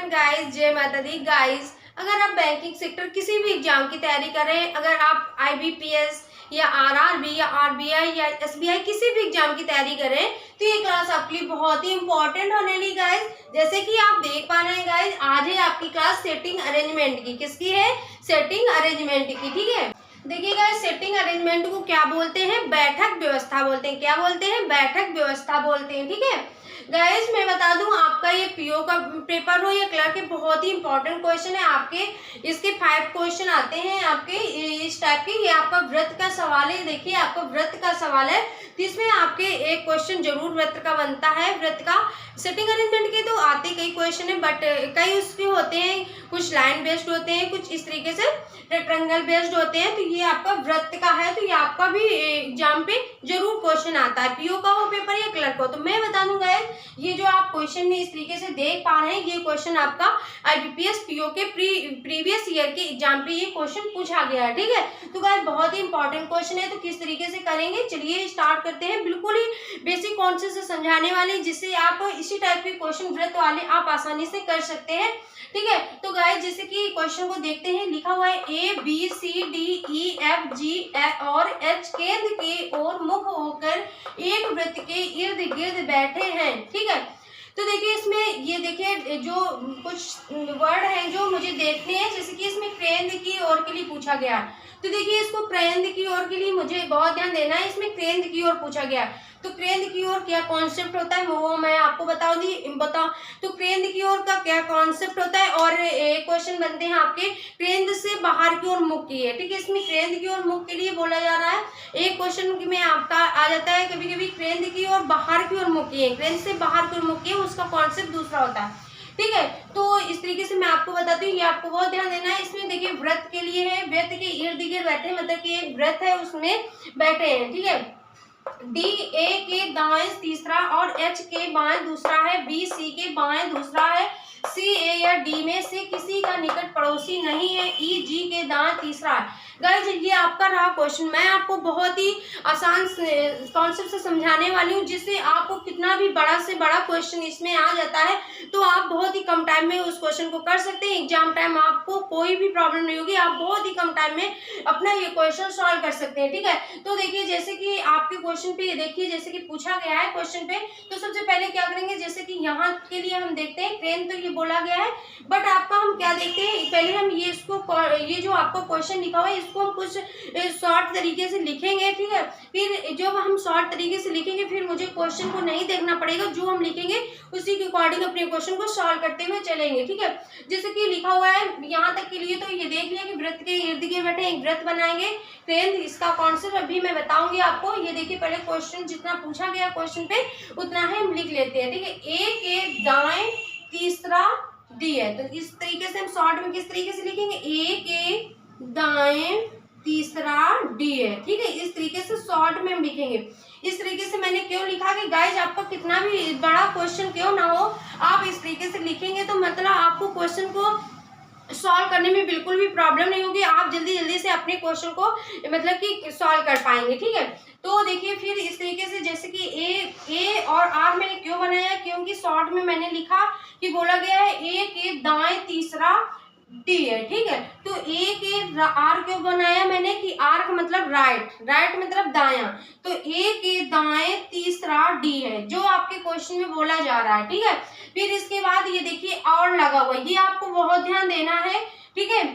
Everyone guys, जय माता दी guys. अगर आप बैंकिंग सेक्टर किसी भी एग्जाम की तैयारी कर रहे हैं, अगर आप आईबीपीएस या आरआरबी या आरबीआई या एसबीआई किसी भी एग्जाम की तैयारी कर रहे हैं, तो ये क्लास आपके लिए बहुत ही इंपॉर्टेंट होने वाली गाइस। जैसे कि आप देख पा रहे हैं गाइस, आज है आपकी क्लास सेटिंग अरेंजमेंट की। किसकी है? सेटिंग अरेंजमेंट की। ठीक है, देखिए गाइस, सेटिंग अरेंजमेंट को क्या बोलते हैं? बैठक व्यवस्था बोलते हैं। क्या बोलते हैं? बैठक व्यवस्था बोलते हैं। ठीक है गाइस, मैं बता दूं, आपका ये पीओ का पेपर हो या क्लर्क के, बहुत ही इंपॉर्टेंट क्वेश्चन है आपके। इसके 5 क्वेश्चन आते हैं आपके इस टाइप के। ये आपका व्रत का सवाल है। देखिए, आपका व्रत का सवाल है, तो इसमें आपके एक क्वेश्चन जरूर व्रत का बनता है। व्रत का सेटिंग अरेंजमेंट के तो आते कई क्वेश्चन है, बट कई उसके होते हैं, कुछ लाइन बेस्ड होते हैं, कुछ इस तरीके से रेक्टेंगल बेस्ड होते हैं। तो ये आपका व्रत का है, तो ये आपका भी एग्जाम पे जरूर क्वेश्चन आता है, पीओ का हो पेपर या क्लर्क हो। तो मैं बता दूंगा, ये जो आप क्वेश्चन इस तरीके से देख पा रहे हैं, ये क्वेश्चन आपका आईबीपीएस पीओ के प्रीवियस ईयर के एग्जाम पे ये क्वेश्चन पूछा गया है। ठीक है, तो गाइस बहुत ही इंपॉर्टेंट क्वेश्चन है। तो किस तरीके से करेंगे, चलिए स्टार्ट करते हैं। बिल्कुल ही बेसिक कॉन्सेप्ट से समझाने वाले, जिससे आप इसी टाइप के क्वेश्चन व्रत वाले आप आसानी से कर सकते हैं। ठीक है, तो गाइस जैसे कि क्वेश्चन को देखते हैं, लिखा हुआ है A B C D E F G और एच केंद्र की ओर मुख होकर एक वृत्त के इर्द गिर्द बैठे हैं। ठीक है, तो देखिए इसमें ये देखिए जो कुछ वर्ड हैं जो मुझे देखने हैं, जैसे कि इसमें केंद्र की ओर के लिए पूछा गया। तो देखिए, इसको केंद्र की ओर के लिए मुझे बहुत ध्यान देना है। इसमें केंद्र की ओर पूछा गया, तो केंद्र की ओर क्या कॉन्सेप्ट होता है वो मैं आपको बताऊं। तो केंद्र की ओर का क्या कॉन्सेप्ट होता है, और क्वेश्चन बनते हैं आपके केंद्र से बाहर की ओर मुख की है। ठीक है, इसमें केंद्र की ओर मुख के लिए बोला जा रहा है। एक क्वेश्चन में आपका आ जाता है कभी कभी केंद्र की ओर बाहर की ओर मुख की है, केंद्र से बाहर की ओर मुख की है, उसका कॉन्सेप्ट दूसरा होता है। ठीक है, तो इस तरीके से मैं आपको बताती हूँ, ये आपको बहुत ध्यान देना है। इसमें देखिए व्रत के लिए है, व्रत के इर्द गिर्द बैठे, मतलब कि एक व्रत है उसमें बैठे हैं। ठीक है, डी ए के दाएं तीसरा और एच के बाएं दूसरा है, बी सी के बाएं दूसरा है, सी ए या डी में से किसी का निकट पड़ोसी नहीं है, ई जी के दाएं तीसरा है। गाइस ये आपका रहा क्वेश्चन। मैं आपको बहुत ही आसान कॉन्सेप्ट से समझाने वाली हूँ, जिससे आपको कितना भी बड़ा से बड़ा क्वेश्चन इसमें आ जाता है, तो आप बहुत ही कम टाइम में उस क्वेश्चन को कर सकते हैं। एग्जाम टाइम आपको कोई भी प्रॉब्लम नहीं होगी, आप बहुत ही कम टाइम में अपना ये क्वेश्चन सॉल्व कर सकते हैं। ठीक है, तो देखिए जैसे कि आपके क्वेश्चन पे देखिए, जैसे कि पूछा गया है क्वेश्चन पे, तो सबसे पहले क्या करेंगे, जैसे कि यहाँ के लिए हम देखते हैं ट्रेन, तो ये बोला गया है, बट आपका हम क्या देखते हैं, पहले हम ये ये जो आपका क्वेश्चन लिखा हुआ है, इसको हम कुछ शॉर्ट तरीके से लिखेंगे। ठीक है, फिर जब हम शॉर्ट तरीके से लिखेंगे, फिर मुझे क्वेश्चन को नहीं देखना पड़ेगा, जो हम लिखेंगे उसी के अकॉर्डिंग अपने क्वेश्चन को सॉल्व करते हुए चलेंगे। ठीक है, जैसे कि लिखा हुआ है यहाँ तक के लिए, तो ये देख लिया कि व्रत के इर्द गिर्द बैठे एक व्रत बनाएंगे ट्रेन, इसका कॉन्सेप्ट अभी मैं बताऊंगी आपको। ये देखिए, पहले क्वेश्चन जितना पूछा गया क्वेश्चन पे उतना ही हम लिख लेते हैं। ठीक है, ए के दाएं तीसरा डी है, तो इस तरीके से हम शॉर्ट में किस तरीके से लिखेंगे, ए के दाएं तीसरा डी है। ठीक है, इस तरीके से शॉर्ट में हम लिखेंगे। इस तरीके से मैंने क्यों लिखा कि गाइस आपका कितना भी बड़ा क्वेश्चन क्यों ना हो, आप इस तरीके से लिखेंगे तो मतलब आपको क्वेश्चन को सॉल्व करने में बिल्कुल भी प्रॉब्लम नहीं होगी, आप जल्दी जल्दी से अपने क्वेश्चन को मतलब कि सॉल्व कर पाएंगे। ठीक है, तो देखिए फिर इस तरीके से, जैसे कि ए और आर मैंने क्यों बनाया, क्योंकि शॉर्ट में मैंने लिखा कि बोला गया है ए के दाएं तीसरा डी है। ठीक है, तो ए के आर क्यों बनाया मैंने कि आर का मतलब राइट, राइट मतलब दायां, तो ए के दाएं तीसरा डी है, जो आपके क्वेश्चन में बोला जा रहा है। ठीक है, फिर इसके बाद ये देखिए और लगा हुआ, ये आपको बहुत ध्यान देना है। ठीक है,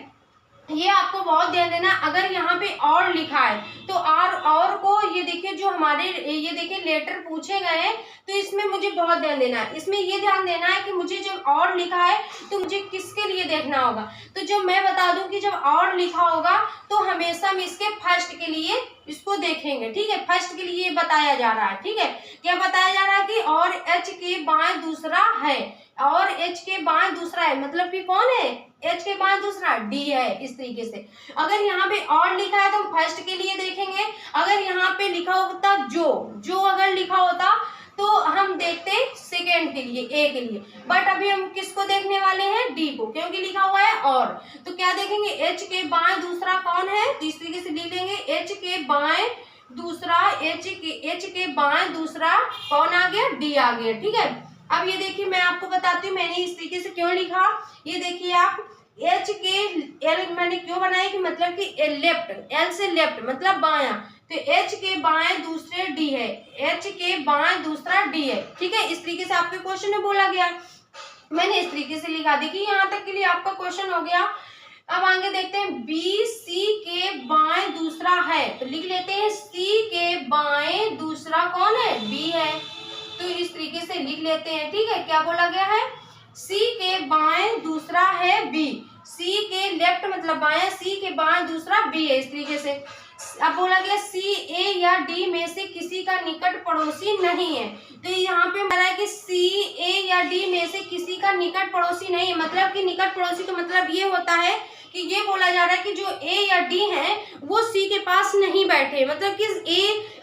ये आपको बहुत ध्यान देना, अगर यहाँ पे और लिखा है तो आर और को ये देखिए जो हमारे ये देखिए लेटर पूछे गए हैं, तो इसमें मुझे बहुत ध्यान देना है। इसमें ये ध्यान देना है कि मुझे जब और लिखा है तो मुझे किसके लिए देखना होगा, तो जब मैं बता दूं कि जब और लिखा होगा तो हमेशा हम इसके फर्स्ट के लिए इसको देखेंगे। ठीक है, फर्स्ट के लिए बताया जा रहा है। ठीक है, क्या बताया जा रहा है कि और एच के बाएं दूसरा है, और एच के बाएं दूसरा है, मतलब कि कौन है, एच के बाएं दूसरा डी है। इस तरीके से अगर यहाँ पे और लिखा है तो हम फर्स्ट के लिए देखेंगे, अगर यहाँ पे लिखा होता जो अगर लिखा होता तो हम देखते सेकेंड के लिए, ए के लिए, बट अभी हम किसको देखने वाले हैं, डी को, क्योंकि लिखा हुआ है और, तो क्या देखेंगे, एच के बाएं दूसरा कौन है, तो इस तरीके से लिख लेंगे, एच के बाएं दूसरा, एच के बाएं दूसरा कौन आ गया, डी आ गया। ठीक है, अब ये देखिए मैं आपको बताती हूँ मैंने इस तरीके से क्यों लिखा। ये देखिए आप एच के एल मैंने क्यों बनाई कि मतलब कि लेफ्ट, एल से लेफ्ट मतलब बायां, तो एच के बाएं दूसरे डी है, एच के बाएं दूसरा डी है, ठीक है। इस तरीके से आपके क्वेश्चन में बोला गया, मैंने इस तरीके से लिखा। देखिए यहाँ तक के लिए आपका क्वेश्चन हो गया। अब आगे देखते हैं, बी सी के बाएं दूसरा है, तो लिख लेते हैं सी के बाएं दूसरा कौन है, बी है, तो इस तरीके से लिख लेते हैं, ठीक है। क्या बोला गया है, सी के बाएं दूसरा है बी, सी के लेफ्ट मतलब बाएं, सी के बाएं दूसरा बी है, इस तरीके से। अब बोला गया सी ए या डी में से किसी का निकट पड़ोसी नहीं है, तो यहाँ पे बोला है कि सी ए या डी में से किसी का निकट पड़ोसी नहीं है, मतलब कि निकट पड़ोसी का मतलब ये होता है कि ये बोला जा रहा है कि जो ए या डी है वो सी के पास नहीं बैठे, मतलब कि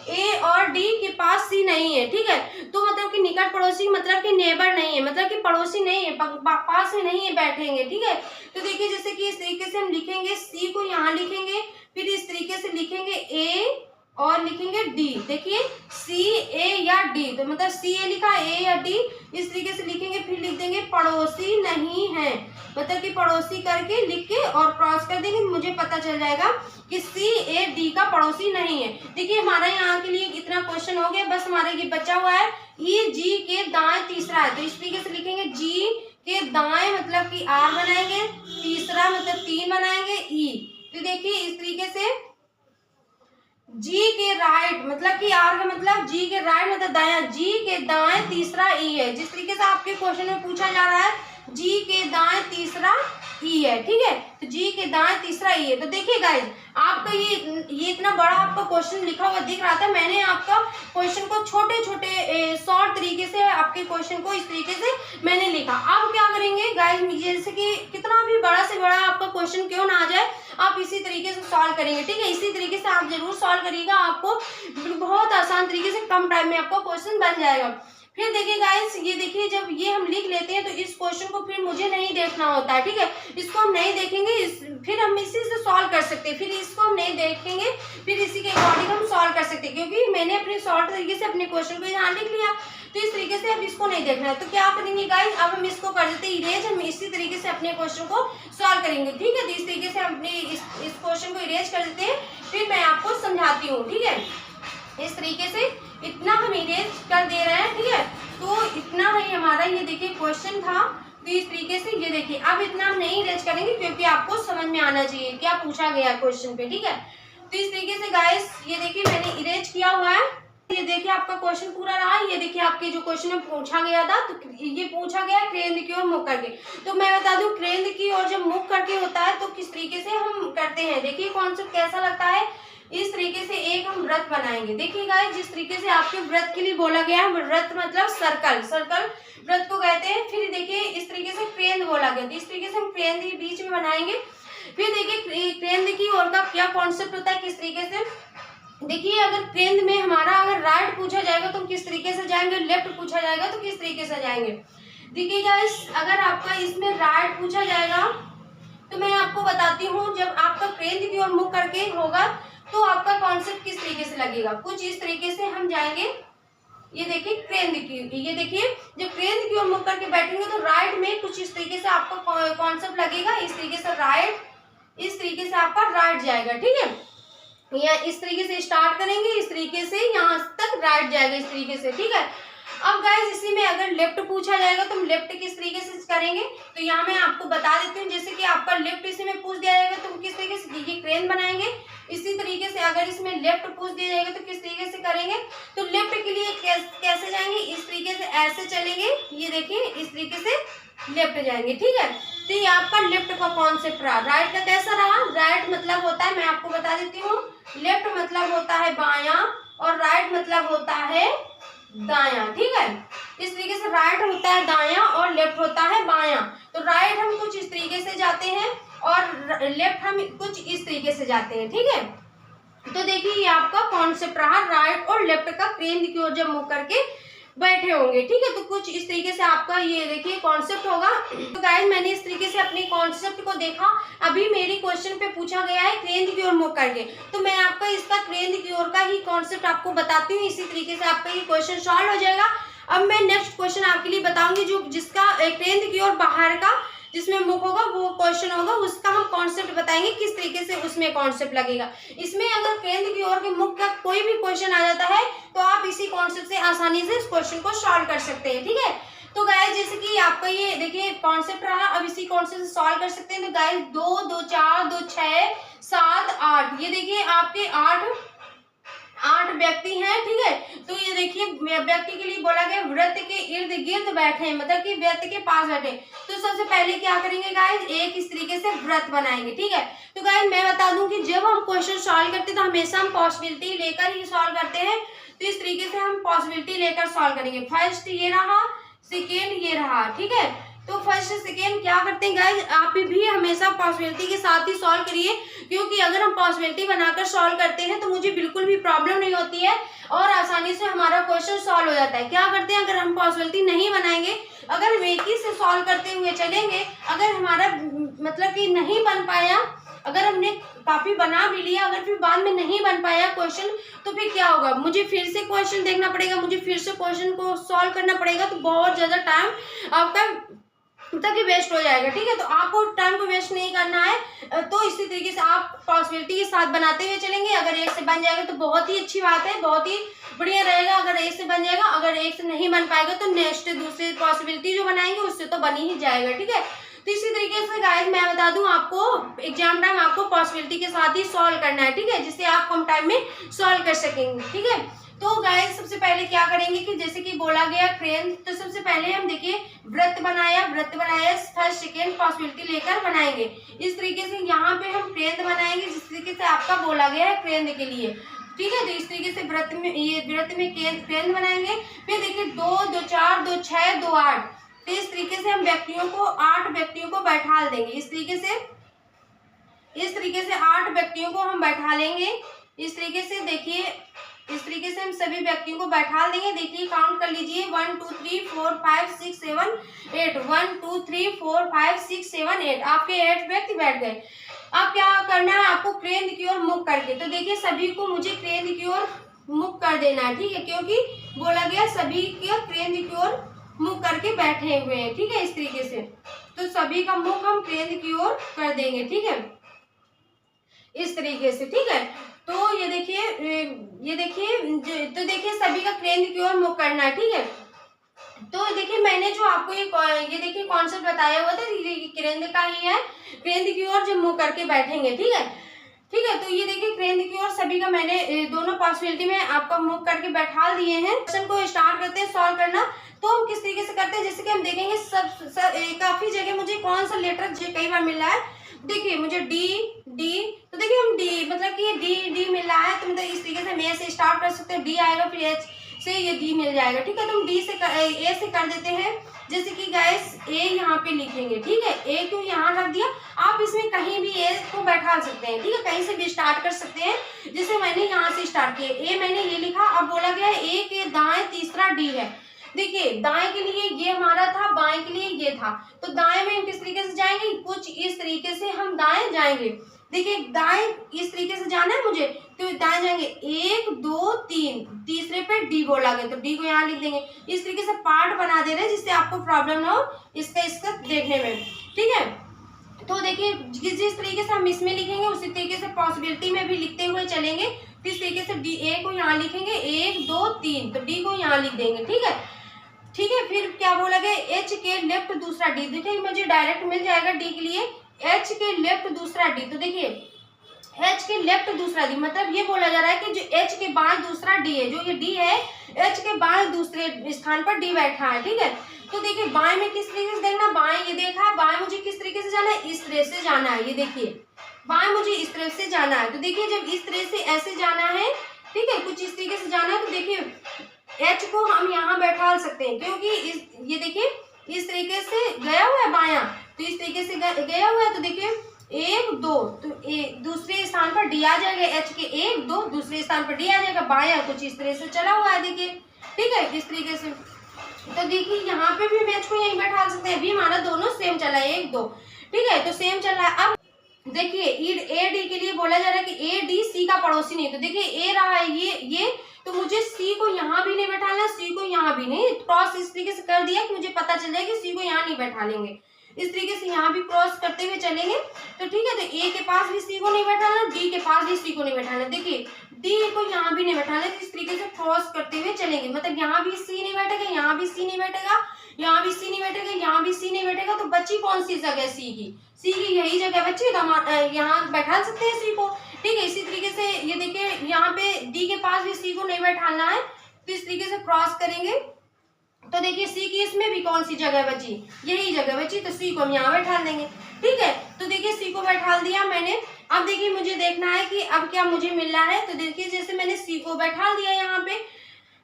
ए और डी के पास सी नहीं है, ठीक है। तो मतलब कि निकट पड़ोसी मतलब कि नेबर नहीं है, मतलब कि पड़ोसी नहीं है, पास में नहीं है बैठेंगे, ठीक है। तो देखिए जैसे कि इस तरीके से हम लिखेंगे, सी को यहाँ लिखेंगे, फिर इस तरीके से लिखेंगे ए और लिखेंगे डी। देखिए सी ए या डी, तो मतलब सी ए लिखा, ए या डी, इस तरीके से लिखेंगे, फिर लिख देंगे पड़ोसी नहीं है, मतलब कि पड़ोसी करके लिख के और क्रॉस कर देंगे, मुझे पता चल जाएगा कि सी ए डी का पड़ोसी नहीं है। देखिए हमारा यहाँ के लिए इतना क्वेश्चन हो गया, बस हमारे ये बचा हुआ है ई जी के दाएं तीसरा है, तो इस तरीके से लिखेंगे जी के दाएं मतलब कि आर बनाएंगे, तीसरा मतलब 3 बनाएंगे ई, तो देखिए इस तरीके से जी के राइट मतलब कि आर का मतलब जी के राइट मतलब दायां, जी के दाएं तीसरा ई है, जिस तरीके से आपके क्वेश्चन में पूछा जा रहा है जी के दाएं तीसरा ई है, ठीक है। तो जी के दाएं तीसरा ई है। तो देखिए गाइस आपका ये इतना बड़ा आपका क्वेश्चन लिखा हुआ दिख रहा था, मैंने आपका क्वेश्चन को छोटे छोटे शॉर्ट तरीके से आपके क्वेश्चन को इस तरीके से मैंने लिखा। अब क्या करेंगे गाइस, जैसे कि कितना भी बड़ा से बड़ा आपका क्वेश्चन क्यों ना आ जाए, आप इसी तरीके से सॉल्व करेंगे, ठीक है। इसी तरीके से आप जरूर सॉल्व करिएगा, आपको बहुत आसान तरीके से कम टाइम में आपका क्वेश्चन बन जाएगा। फिर देखिए गाइस, ये देखिए जब ये हम लिख लेते हैं तो इस क्वेश्चन को फिर मुझे नहीं देखना होता है, ठीक है। इसको हम नहीं देखेंगे, फिर हम इसी से सॉल्व कर सकते हैं, फिर इसको हम नहीं देखेंगे, फिर इसी के अकॉर्डिंग हम सॉल्व कर सकते हैं, क्योंकि मैंने अपने शॉर्ट तरीके से अपने क्वेश्चन को यहाँ लिख लिया, तो इस तरीके से अब इसको नहीं देखना है। तो क्या करेंगे गाइस, अब हम इसको कर देते हैं इरेज, हम इसी तरीके से अपने क्वेश्चन को सॉल्व करेंगे, ठीक है। तो इस तरीके से अपने इस क्वेश्चन को इरेज कर देते हैं, फिर मैं आपको समझाती हूँ, ठीक है। इस तरीके से इतना हम इरेज कर दे रहे हैं, ठीक है। तो इतना ही हमारा ये देखिए क्वेश्चन था, तो इस तरीके से ये देखिए अब इतना हम नहीं इरेज करेंगे क्योंकि आपको समझ में आना चाहिए क्या पूछा गया क्वेश्चन पे, ठीक है। तो इस तरीके से गाइस ये देखिए मैंने इरेज किया हुआ है, ये देखिए आपका क्वेश्चन पूरा रहा। ये देखिए आपके जो क्वेश्चन में पूछा गया था, तो ये पूछा गया क्रेन की ओर मुख करके, तो मैं बता दूं क्रेन की ओर जब मुख करके होता है तो किस तरीके से हम करते हैं। देखिए कॉन्सेप्ट कैसा लगता है, इस तरीके से एक हम वृत्त बनाएंगे। देखिए गाइस जिस तरीके से आपके वृत्त के लिए बोला गया है, वृत्त मतलब सर्कल, सर्कल वृत्त को कहते हैं। फिर देखिए इस तरीके से केंद्र बोला गया, तो इस तरीके से हम केंद्र के बीच में बनाएंगे। फिर देखिए केंद्र की ओर का क्या कॉन्सेप्ट होता है, किस तरीके से देखिए अगर केंद्र में हमारा अगर राइट पूछा जाएगा तो किस तरीके से जाएंगे, लेफ्ट पूछा जाएगा तो किस तरीके से जाएंगे। देखिए गाइस अगर आपका इसमें राइट पूछा जाएगा तो मैं आपको बताती हूँ, जब आपका केंद्र की ओर मुख करके होगा तो आपका कॉन्सेप्ट किस तरीके से लगेगा, कुछ इस तरीके से हम जाएंगे। ये देखिए केंद्र की, ये देखिए जब केंद्र की ओर मुख करके बैठेंगे तो राइट में कुछ इस तरीके से आपका कॉन्सेप्ट लगेगा, इस तरीके से राइट, इस तरीके से आपका राइट जाएगा, ठीक है। या इस तरीके से स्टार्ट करेंगे, इस तरीके से यहाँ तक राइट जाएगा, इस तरीके से, ठीक है। अब गाइस इसी में अगर लेफ्ट पूछा जाएगा तो हम लेफ्ट किस तरीके से करेंगे, तो यहाँ मैं आपको बता देती हूँ। जैसे कि आपका लेफ्ट इसी में पूछ दिया जाएगा तो हम किस तरीके से ये क्रेन बनाएंगे। इसी तरीके से अगर इसमें लेफ्ट पूछ दिया जाएगा तो किस तरीके से करेंगे, तो लेफ्ट के लिए कैसे जाएंगे, इस तरीके से ऐसे चलेंगे, ये देखिए इस तरीके से लेफ्ट जाएंगे, ठीक है। तो ये आपका लेफ्ट का कॉन्सेप्ट रहा। राइट का कैसा रहा, राइट मतलब होता है, मैं आपको बता देती हूँ, लेफ्ट मतलब होता है बायां और राइट मतलब होता है दायां, ठीक है। इस तरीके से राइट होता है दायां और लेफ्ट होता है बायां। तो राइट हम कुछ इस तरीके से जाते हैं और लेफ्ट हम कुछ इस तरीके से जाते हैं, ठीक है। तो देखिए ये आपका कॉन्सेप्ट रहा, राइट और लेफ्ट का केंद्र की ओर जब मुंह करके बैठे होंगे, ठीक है। तो कुछ इस तरीके से आपका ये देखिए कॉन्सेप्ट होगा। तो गाइस मैंने इस तरीके से अपने कॉन्सेप्ट को देखा। अभी मेरी क्वेश्चन पे पूछा गया है केंद्र की ओर मुख करके, तो मैं आपका इसका केंद्र की ओर का ही कॉन्सेप्ट आपको बताती हूँ। इसी तरीके से आपका ये क्वेश्चन सॉल्व हो जाएगा। अब मैं नेक्स्ट क्वेश्चन आपके लिए बताऊंगी, जो जिसका केंद्र की ओर बाहर का जिसमें मुख होगा वो क्वेश्चन होगा, उसका हम कॉन्सेप्ट बताएंगे किस तरीके से उसमें कॉन्सेप्ट लगेगा। इसमें अगर केंद्र की ओर के मुख का कोई भी क्वेश्चन आ जाता है तो आप इसी कॉन्सेप्ट से आसानी से इस क्वेश्चन को सॉल्व कर सकते हैं। ठीक है, तो गाइस जैसे कि आपका ये देखिए कॉन्सेप्ट रहा, अब इसी कॉन्सेप्ट से सॉल्व कर सकते हैं। तो गाइस 2 2 4 2 6 7 8, ये देखिए आपके 8 व्यक्ति हैं। ठीक है, तो ये देखिए व्यक्ति के लिए बोला गया व्रत के इर्द गिर्द बैठे, मतलब कि व्यक्ति के पास बैठे। तो सबसे पहले क्या करेंगे गाइस, एक इस तरीके से व्रत बनाएंगे। ठीक है, तो गाइस मैं बता दूं कि जब हम क्वेश्चन सॉल्व करते हैं तो हमेशा हम पॉसिबिलिटी लेकर ही सॉल्व करते हैं। तो इस तरीके से हम पॉसिबिलिटी लेकर सॉल्व करेंगे। फर्स्ट ये रहा, सेकेंड ये रहा। ठीक है, तो फर्स्ट सेकेंड क्या करते हैं गाइस, आप भी हमेशा पॉसिबिलिटी के साथ ही सॉल्व करिए, क्योंकि अगर हम पॉसिबिलिटी बनाकर सॉल्व करते हैं तो मुझे बिल्कुल भी प्रॉब्लम नहीं होती है और आसानी से हमारा क्वेश्चन सॉल्व हो जाता है। क्या करते हैं, अगर हम पॉसिबिलिटी नहीं बनाएंगे, अगर हम एक ही से सॉल्व करते हुए चलेंगे, अगर हमारा मतलब कि नहीं बन पाया, अगर हमने काफी बना भी लिया, अगर फिर बाद में नहीं बन पाया क्वेश्चन, तो फिर क्या होगा, मुझे फिर से क्वेश्चन देखना पड़ेगा, मुझे फिर से क्वेश्चन को सॉल्व करना पड़ेगा, तो बहुत ज्यादा टाइम आपका तक ही वेस्ट हो जाएगा। ठीक है, तो आपको टाइम को वेस्ट नहीं करना है। तो इसी तरीके से आप पॉसिबिलिटी के साथ बनाते हुए चलेंगे। अगर एक से बन जाएगा तो बहुत ही अच्छी बात है, बहुत ही बढ़िया रहेगा। अगर एक से बन जाएगा, अगर एक से नहीं बन पाएगा तो नेक्स्ट दूसरी पॉसिबिलिटी जो बनाएंगे उससे तो बन ही जाएगा। ठीक है, तो इसी तरीके से गाइस मैं बता दूं आपको, एग्जाम टाइम आपको पॉसिबिलिटी के साथ ही सॉल्व करना है। ठीक है, जिससे आप कम टाइम में सॉल्व कर सकेंगे। ठीक है, तो गाइस सबसे पहले क्या करेंगे कि जैसे कि बोला गया क्रेन, तो सबसे पहले हम देखिए व्रत बनाया फर्स्ट सेकेंड पॉसिबिलिटी लेकर बनाएंगे। इस तरीके से यहाँ पे हम क्रेन बनाएंगे जिस तरीके से आपका बोला गया है क्रेन के लिए। ठीक है, तो इस तरीके से व्रत में क्रेन बनाएंगे। फिर देखिए 2 2 4 2 6 2 8, तो इस तरीके से हम 8 व्यक्तियों को बैठा देंगे। इस तरीके से 8 व्यक्तियों को हम बैठा लेंगे। इस तरीके से देखिए, इस तरीके से हम सभी व्यक्तियों को बैठा देंगे। देखिए काउंट कर लीजिए 1 2 3 4 5 6 7 8, 1 2 3 4 5 6 7 8, आपके 8 व्यक्ति बैठ गए। अब क्या करना है आपको, क्रेन की ओर मुख करके, तो देखिए सभी को मुझे क्रेन की ओर मुख कर देना है। ठीक है, क्योंकि बोला गया सभी के क्रेन की ओर मुख करके बैठे हुए हैं। ठीक है, इस तरीके से तो सभी का मुख हम क्रेन की ओर कर देंगे। ठीक है, इस तरीके से। ठीक है, तो ये देखिए तो देखिए सभी का क्रेन की ओर मुख करना है। ठीक है, तो देखिए मैंने जो आपको ये देखिए कॉन्सेप्ट बताया हुआ था, क्रेन का ही है, क्रेन की ओर जो मुंह करके बैठेंगे। ठीक है, तो ये देखिए क्रेन की ओर सभी का मैंने दोनों पॉसिबिलिटी में आपका मुंह करके बैठा दिए हैं। क्वेश्चन को स्टार्ट करते हैं सॉल्व करना। तो हम किस तरीके से करते हैं, जैसे कि हम देखेंगे काफी जगह मुझे कौन सा लेटर कई बार मिल रहा है। देखिए मुझे डी, तो देखिए हम डी मतलब कि ये डी मिल रहा है, तो मतलब इस तरीके से हम ए से स्टार्ट कर सकते हैं, डी आएगा फिर एच से ये डी मिल जाएगा। ठीक है, तो हम डी से ए से कर देते हैं। जैसे कि गाइस ए यहाँ पे लिखेंगे। ठीक है, ए क्यों यहाँ रख दिया, आप इसमें कहीं भी ए को बैठा सकते हैं। ठीक है, कहीं से भी स्टार्ट कर सकते हैं, जैसे मैंने यहाँ से स्टार्ट किया, ए मैंने ये लिखा। अब बोला गया है ए के दाएं तीसरा डी है। देखिए दाएं के लिए ये हमारा था, बाएं के लिए ये था, तो दाएं में हम किस तरीके से जाएंगे, कुछ इस तरीके से हम दाएं जाएंगे। देखिए दाएं इस तरीके से जाना है मुझे, तो दाएं जाएंगे 1 2 3, तीसरे पे डी बोला गया तो डी को यहाँ लिख देंगे। इस तरीके से पार्ट बना दे रहे हैं जिससे आपको प्रॉब्लम ना हो इसका देखने में। ठीक है, तो देखिए जिस तरीके से हम इसमें लिखेंगे उसी तरीके से पॉसिबिलिटी में भी लिखते हुए चलेंगे। इस तरीके से डी ए को यहाँ लिखेंगे 1 2 3, तो डी को यहाँ लिख देंगे। ठीक है, फिर क्या बोला गया, एच के लेफ्ट दूसरा डी। देखिए मुझे डायरेक्ट मिल जाएगा डी के लिए, एच के लेफ्ट दूसरा डी। तो देखिए एच के लेफ्ट दूसरा डी मतलब ये बोला जा रहा है कि जो एच के बाएं दूसरा डी है, जो ये डी है एच के बाएं दूसरे स्थान पर डी बैठा है। ठीक है, तो देखिए बाएं में किस तरीके से देखना, बाएं ये देखा, बाएं मुझे किस तरीके से जाना है, इस तरह से जाना है। ये देखिए बाएं मुझे इस तरह से जाना है, तो देखिए जब इस तरह से ऐसे जाना है, ठीक है, कुछ इस तरीके से जाना है, तो देखिए एच को हम यहाँ बैठा सकते हैं, क्योंकि ये देखिए इस तरीके से गया हुआ है बायां, तो इस तरीके से गया हुआ है, तो देखिए 1 2, तो दूसरे स्थान पर डी आ जाएगा, एच के 1 2 दूसरे स्थान पर डी आ जाएगा, बायां कुछ इस तरह से चला हुआ है। देखिए ठीक है, इस तरीके से, तो देखिए यहाँ पे भी हम एच को यहीं बैठा सकते हैं। अभी हमारा दोनों सेम चला है 1 2, ठीक है, तो सेम चल रहा है। अब देखिए ए डी के लिए बोला जा रहा है कि ए डी सी का पड़ोसी नहीं। तो देखिए ए रहा है ये, तो मुझे सी को यहाँ भी नहीं बैठाना, सी को यहाँ भी नहीं। क्रॉस इस तरीके से कर दिया कि मुझे पता चल जाए कि सी को यहाँ नहीं बैठा लेंगे, इस तरीके से यहाँ भी क्रॉस करते हुए चलेंगे। तो ठीक है, तो ए के पास भी सी को नहीं बैठाना, डी के पास भी सी को नहीं बैठाना। देखिए डी को यहाँ भी नहीं बैठाना, इस तरीके से क्रॉस करते हुए चलेंगे। मतलब यहाँ भी सी नहीं बैठेगा, यहाँ भी सी नहीं बैठेगा, यहाँ भी सी नहीं बैठेगा, यहाँ भी सी नहीं बैठेगा। तो बची कौन सी जगह सी की? सी की यही जगह बची, तो यहाँ बैठा सकते हैं सी को। ठीक है, इसी तरीके से ये देखिए यहाँ पे डी के पास भी सी को नहीं बैठाना है, तो इस तरीके से क्रॉस करेंगे। तो देखिए सी की इसमें भी कौन सी जगह बची? यही जगह बची, तो सी को हम यहाँ बैठा देंगे। ठीक है, तो देखिए सी को बैठा दिया मैंने। अब देखिए मुझे देखना है कि अब क्या मुझे मिल रहा है। तो देखिए जैसे मैंने सी को बैठा दिया यहाँ पे,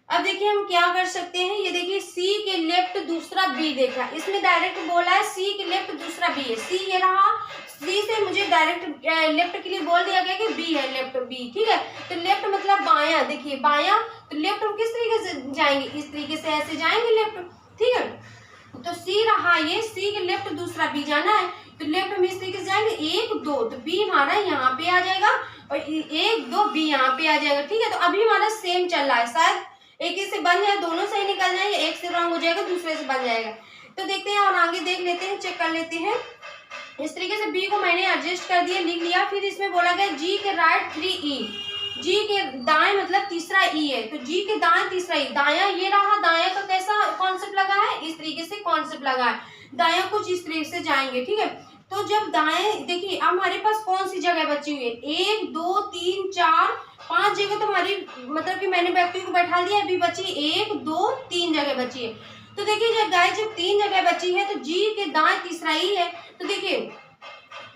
अब देखिए हम क्या कर सकते हैं। ये देखिए सी के लेफ्ट दूसरा बी देखा, इसमें डायरेक्ट बोला है सी के लेफ्ट दूसरा बी है। सी ये रहा, सी से मुझे डायरेक्ट लेफ्ट के लिए बोल दिया गया कि बी है, लेफ्ट बी। ठीक है, तो लेफ्ट मतलब बायां, देखिए बायां, तो लेफ्ट हम किस तरीके से जाएंगे? इस तरीके से ऐसे जाएंगे लेफ्ट। ठीक है, तो सी रहा ये, सी के लेफ्ट दूसरा बी जाना है, तो लेफ्ट में इस तरीके से जाएंगे 1 2, तो बी हमारा यहाँ पे आ जाएगा और 1 2 बी यहाँ पे आ जाएगा। ठीक है, तो अभी हमारा सेम चल रहा है, शायद एक ही से बन जाए, दोनों सही निकल जाए, एक से रॉन्ग हो जाएगा, दूसरे से बन जाएगा। तो देखते हैं और आगे देख लेते हैं, चेक कर लेते हैं। इस तरीके से बी को मैंने एडजस्ट कर दिया, लिख लिया। फिर इसमें बोला गया जी के राइट 3 ई, जी के दाएं मतलब तीसरा ई है, तो जी के दाएं तीसरा ई, दायां ये रहा। दायां का कैसा कॉन्सेप्ट लगा है? इस तरीके से कॉन्सेप्ट लगा है, दायां कुछ इस तरीके से जाएंगे। ठीक है, तो जब दाएं, देखिए अब हमारे पास कौन सी जगह बची हुई है? 1 2 3 4 5 जगह, तो हमारी मतलब कि मैंने व्यक्ति को बैठा दिया, अभी बची 1 2 3 जगह बची है। तो देखिए जब गाय जब 3 जगह बची है, तो जी के दाएं तीसरा ई है, तो देखिए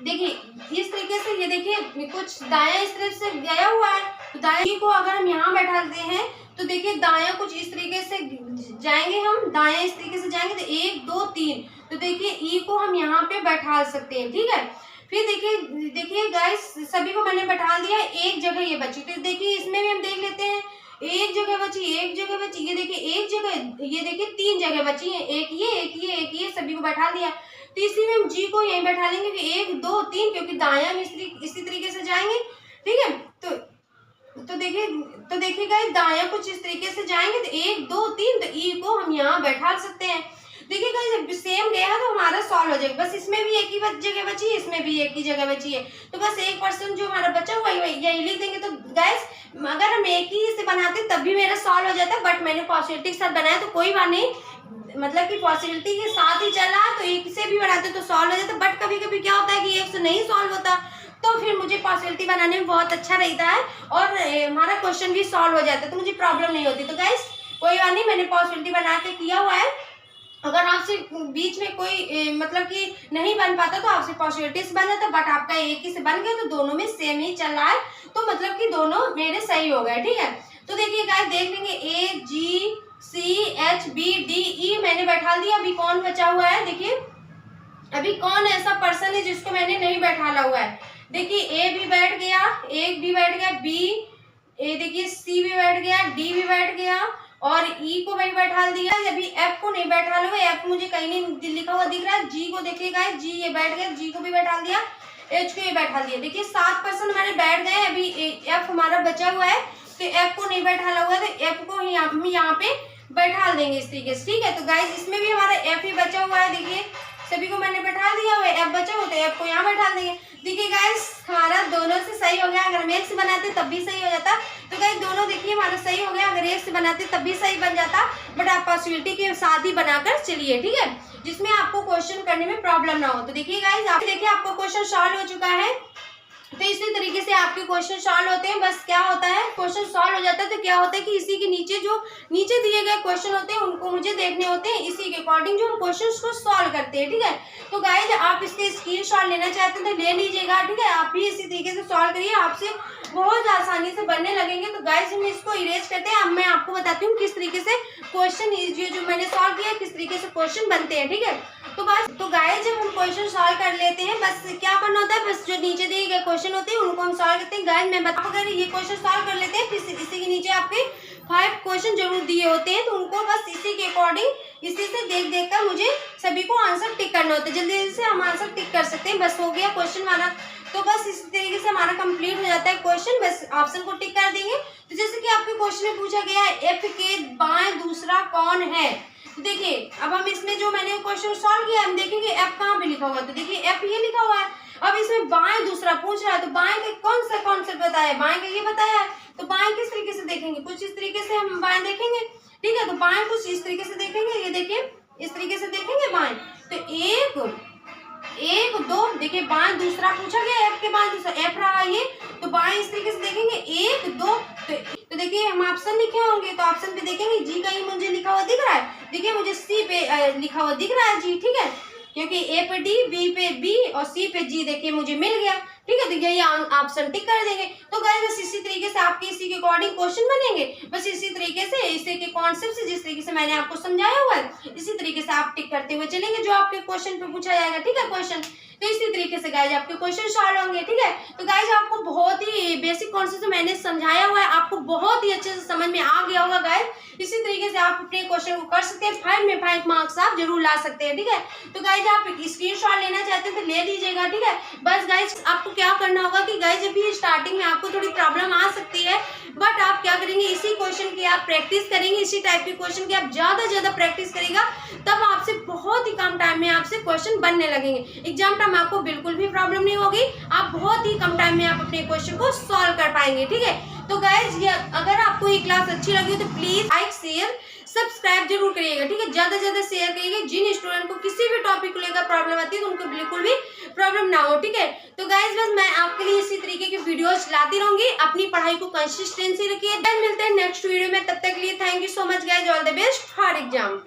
इस तरीके से, ये देखिए कुछ दायां इस तरफ से गया हुआ है, तो दाएं को अगर हम यहाँ बैठाते हैं, तो देखिए दायां कुछ इस तरीके से जाएंगे, हम दायां इस तरीके से जाएंगे, तो 1 2 3, तो देखिए ई को हम यहाँ पे बैठा सकते हैं। ठीक है, फिर देखिए गाइस सभी को मैंने बैठा दिया, एक जगह ये बची, तो देखिए इसमें भी हम देख लेते हैं, एक जगह बची, एक जगह बची, ये देखिए एक जगह, ये देखिए 3 जगह बची है, एक ये सभी को बैठा दिया। तो इसी में हम जी को यहीं बैठा लेंगे कि 1 2 3, क्योंकि दायां में इसी तरीके से जाएंगे। ठीक है, तो देखिए गाइस दायां कुछ इस तरीके से जाएंगे, तो 1 2 3, तो ई को हम यहाँ बैठा सकते हैं। देखिए गाइस जब सेम गया तो हमारा सॉल्व हो जाएगा, बस इसमें भी एक ही जगह बची है, इसमें भी एक ही जगह बची है, तो बस 1% जो हमारा बचा हुआ है यही लिख देंगे। तो गाइस अगर हम एक ही से बनाते तब भी मेरा सॉल्व हो जाता, बट मैंने पॉसिबिलिटी के साथ बनाया, तो कोई बात नहीं, मतलब कि पॉसिबिलिटी के साथ ही चल रहा है, तो एक से भी बनाते तो सॉल्व हो जाता। बट कभी कभी क्या होता है कि एक से नहीं सॉल्व होता, तो फिर मुझे पॉसिबिलिटी बनाने में बहुत अच्छा रहता है और हमारा क्वेश्चन भी सॉल्व हो जाता है, तो मुझे प्रॉब्लम नहीं होती। तो गाइस कोई बात नहीं, मैंने पॉसिबिलिटी बना के किया हुआ है। अगर आपसे बीच में कोई मतलब कि नहीं बन पाता, तो आपसे पॉसिबिलिटी से बन जाता, बट आपका एक ही से बन गया, तो दोनों में सेम ही चल रहा है, तो मतलब कि दोनों मेरे सही हो गए। ठीक है, तो देखिए गाइस देख लेंगे, A G C H B D E मैंने बैठा दिया। अभी कौन बचा हुआ है? देखिए अभी कौन ऐसा पर्सन है जिसको मैंने नहीं बैठाला हुआ है? देखिए ए भी बैठ गया, एक भी बैठ गया, बी, ए देखिए सी भी बैठ गया, डी भी बैठ गया और ई को भी बैठा दिया। अभी एफ को नहीं बैठा लो, एफ मुझे कहीं नहीं लिखा हुआ दिख रहा है। जी को देखिएगा, जी ये बैठ गया, जी को भी बैठा दिया, एच को ये बैठा दिया। देखिए 7% हमारे बैठ गए, अभी एफ हमारा बचा हुआ है, तो एफ को नहीं बैठाला हुआ है, तो एफ को ही हम यहाँ पे बैठा देंगे इस तरीके से। ठीक है, तो गाइस इसमें भी हमारा एफ ही बचा हुआ है, देखिए सभी को मैंने बैठा दिया हुआ है, एफ बचा हुआ, तो एफ को यहाँ बैठा देंगे। देखिए गाइस हमारा दोनों से सही हो गया, अगर हम एक से बनाते तब भी सही हो जाता। तो गाइस दोनों देखिए हमारा सही हो गया, अगर एक से बनाते तब भी सही बन जाता, बट आप पॉसिबिलिटी के साथ ही बनाकर चलिए। ठीक है, जिसमें आपको क्वेश्चन करने में प्रॉब्लम ना हो। तो देखिए गाइस आप देखिए आपको क्वेश्चन सॉल्व हो चुका है, तो इसी तरीके से आपके क्वेश्चन सॉल्व होते हैं। बस क्या होता है, क्वेश्चन सॉल्व हो जाता है, तो क्या होता है कि इसी के नीचे जो नीचे दिए गए क्वेश्चन होते हैं उनको मुझे देखने होते हैं, इसी के अकॉर्डिंग जो हम क्वेश्चन को सॉल्व करते हैं। ठीक है, तो गाइस आप इसके स्क्रीनशॉट लेना चाहते हैं तो ले लीजिएगा। ठीक है, आप भी इसी तरीके से सॉल्व करिए, आपसे बहुत आसानी से बनने लगेंगे। तो गाइस हम इसको इरेज करते हैं। अब मैं आपको बताती हूँ किस तरीके से क्वेश्चन जो मैंने सॉल्व किया किस तरीके से क्वेश्चन बनते हैं। ठीक है, तो गाइस जब हम क्वेश्चन सॉल्व कर लेते हैं, बस क्या करना होता है, बस जो नीचे दिए गए क्वेश्चन होते हैं उनको हम सॉल्व करते हैं। गाइस मैं बता, अगर ये क्वेश्चन सॉल्व कर लेते हैं, फिर इसी के नीचे आपके 5 क्वेश्चन जरूर दिए होते हैं, तो उनको बस इसी के अकॉर्डिंग इसी से देख कर मुझे सभी को आंसर टिक करना होता है। जल्दी से हम आंसर टिक कर सकते हैं। बस हो गया क्वेश्चन वाला तो बस इस तरीके से हमारा कंप्लीट हो जाता है क्वेश्चन। बस ऑप्शन को टिक कर देंगे। तो जैसे कि आपके क्वेश्चन में पूछा गया है एफ के बाएं दूसरा कौन है। तो देखिए अब हम इसमें जो मैंने क्वेश्चन सॉल्व किया हम देखेंगे एफ कहाँ पे लिखा हुआ है। तो देखिए एफ ये लिखा हुआ है। अब इसमें बाएं दूसरा पूछ रहा है, तो बाएं का कौन सा कॉन्सेप्ट बताया है, बाएं का ये बताया है। तो बाएं किस तरीके से देखेंगे, कुछ इस तरीके से हम बाएं देखेंगे, ठीक है। तो बाएं कुछ इस तरीके से देखेंगे, ये देखिए इस तरीके से देखेंगे बाएं। तो एक दो, देखिए बाएं दूसरा पूछा गया एफ के बाएं दूसरा एफ रहा ये, तो बाएं इस तरीके से देखेंगे एक दो। तो देखिए हम ऑप्शन लिखे होंगे, तो ऑप्शन पे देखेंगे जी का ही मुझे लिखा हुआ दिख रहा है। देखिए मुझे सी पे लिखा हुआ दिख रहा है जी, ठीक है, क्योंकि ए पे डी, बी पे बी और सी पे जी देखिए मुझे मिल गया, ठीक है। तो यही ऑप्शन टिक कर देंगे। तो गाइस बस इसी तरीके से आपके इसी के अकॉर्डिंग क्वेश्चन बनेंगे। बस इसी तरीके से इसी के कॉन्सेप्ट से जिस तरीके से मैंने आपको समझाया हुआ है इसी तरीके से आप टिक करते हुए चलेंगे जो आपके क्वेश्चन पे पूछा जाएगा, ठीक है क्वेश्चन। तो इसी तरीके से गाइस आपके क्वेश्चन सॉल्व होंगे, ठीक है। तो गाइस आपको बहुत ही बेसिक कॉन्सेप्ट मैंने समझाया हुआ है, आपको बहुत ही अच्छे से समझ में आ गया होगा गाइस। इसी तरीके से आप अपने क्वेश्चन को कर सकते हैं, 5 में 5 मार्क्स आप जरूर ला सकते हैं, ठीक है। तो गाइस आप स्क्रीनशॉट लेना चाहते हैं तो ले लीजिएगा, ठीक है। बस गाइस आपको क्या करना होगा कि गाइस अभी स्टार्टिंग में आपको थोड़ी प्रॉब्लम आ सकती है, बट आप क्या करेंगे इसी क्वेश्चन की आप प्रैक्टिस करेंगे, इसी टाइप के क्वेश्चन की आप ज्यादा प्रैक्टिस करेगा, तब आपसे बहुत ही कम टाइम में आपसे क्वेश्चन बनने लगेंगे। एग्जाम टाइम आपको बिल्कुल भी प्रॉब्लम नहीं होगी, आप बहुत ही कम टाइम में आप अपने क्वेश्चन को सॉल्व कर पाएंगे, ठीक है। तो गाइस ये अगर आपको ये क्लास अच्छी लगी हो तो प्लीज लाइक शेयर सब्सक्राइब जरूर करिएगा, ठीक है। ज्यादा शेयर करिएगा। जिन स्टूडेंट को किसी भी टॉपिक को लेकर प्रॉब्लम आती है तो उनको बिल्कुल भी प्रॉब्लम ना हो, ठीक है। तो गाइस बस मैं आपके लिए इसी तरीके की वीडियोस लाती रहूंगी। अपनी पढ़ाई को कंसिस्टेंसी रखिए। मिलते हैं नेक्स्ट वीडियो में, तब तक के लिए thank you so much guys, all the best for exam.